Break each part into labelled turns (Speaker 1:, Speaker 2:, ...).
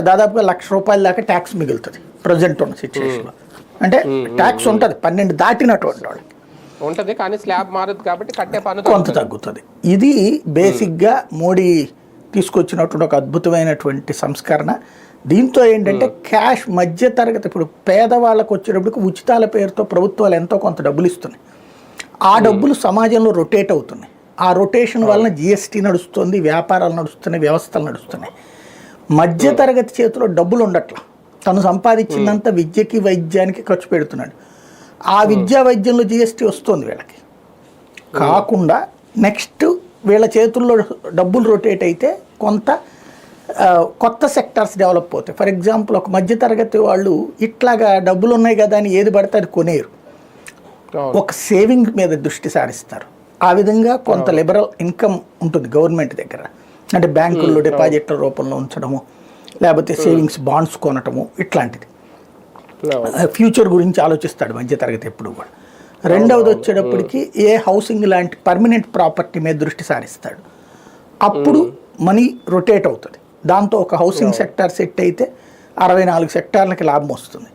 Speaker 1: దాదాపుగా ₹1,00,000 దాకా ట్యాక్స్ మిగులుతుంది ప్రజెంట్ ఉన్న సిచ్యువేషన్లో. అంటే ట్యాక్స్ ఉంటుంది 12 దాటినటువంటి వాళ్ళకి
Speaker 2: ఉంటుంది, కానీ స్లాబ్ మారదు కాబట్టి కట్టే పన్ను
Speaker 1: కొంత తగ్గుతుంది. ఇది బేసిక్గా మోడీ తీసుకొచ్చినటువంటి ఒక అద్భుతమైనటువంటి సంస్కరణ. దీంతో ఏంటంటే క్యాష్ మధ్య తరగతి, ఇప్పుడు పేదవాళ్ళకు వచ్చేటప్పటికి ఉచితాల పేరుతో ప్రభుత్వాలు ఎంతో కొంత డబ్బులు ఇస్తున్నాయి. ఆ డబ్బులు సమాజంలో రొటేట్ అవుతున్నాయి. ఆ రొటేషన్ వలన జిఎస్టీ నడుస్తుంది, వ్యాపారాలు నడుస్తున్నాయి, వ్యవస్థలు నడుస్తున్నాయి. మధ్య తరగతి చేతిలో డబ్బులు ఉండట్లా. తను సంపాదించిందంతా విద్యకి వైద్యానికి ఖర్చు పెడుతున్నాడు. ఆ విద్యా వైద్యంలో జిఎస్టీ వస్తుంది వీళ్ళకి. కాకుండా నెక్స్ట్ వీళ్ళ చేతుల్లో డబ్బులు రొటేట్ అయితే కొంత కొత్త సెక్టార్స్ డెవలప్ అవుతాయి. ఫర్ ఎగ్జాంపుల్ ఒక మధ్యతరగతి వాళ్ళు ఇట్లాగా డబ్బులు ఉన్నాయి కదా అని ఏది పడితే అది కొనేరు, ఒక సేవింగ్ మీద దృష్టి సారిస్తారు. ఆ విధంగా కొంత లిబరల్ ఇన్కమ్ ఉంటుంది గవర్నమెంట్ దగ్గర. అంటే బ్యాంకుల్లో డిపాజిట్ల రూపంలో ఉంచడము, లేకపోతే సేవింగ్స్ బాండ్స్ కొనటము, ఇట్లాంటిది. ఫ్యూచర్ గురించి ఆలోచిస్తాడు మధ్యతరగతి ఎప్పుడు కూడా. రెండవది వచ్చేటప్పటికి ఏ హౌసింగ్ లాంటి పర్మనెంట్ ప్రాపర్టీ మీద దృష్టి సారిస్తాడు. అప్పుడు మనీ రొటేట్ అవుతుంది. దాంతో ఒక హౌసింగ్ సెక్టార్ సెట్ అయితే 64 సెక్టార్లకి లాభం వస్తుంది.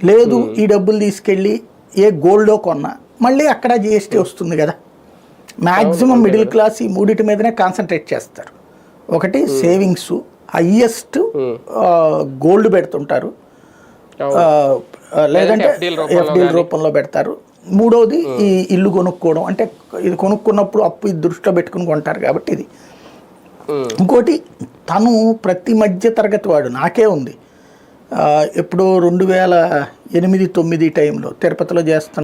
Speaker 1: లేదు ఈ డబ్బులు తీసుకెళ్ళి ఏ గోల్డో కొన్నా మళ్ళీ అక్కడ జిఎస్టీ వస్తుంది కదా. మ్యాక్సిమం మిడిల్ క్లాస్ ఈ మూడింటి మీదనే కాన్సన్ట్రేట్ చేస్తారు. ఒకటి సేవింగ్స్, హయ్యెస్ట్ గోల్డ్ పెడుతుంటారు, లేదంటే ఎఫ్డీల రూపంలో పెడతారు. మూడవది ఈ ఇల్లు కొనుక్కోవడం, అంటే ఇది కొనుక్కున్నప్పుడు అప్పు ఇది దృష్టిలో పెట్టుకుని కొంటారు కాబట్టి ఇది. ఇంకోటి తను ప్రతి మధ్య తరగతి వాడు, నాకే ఉంది ఎప్పుడో 2008-9 టైంలో తిరుపతిలో చేస్తాను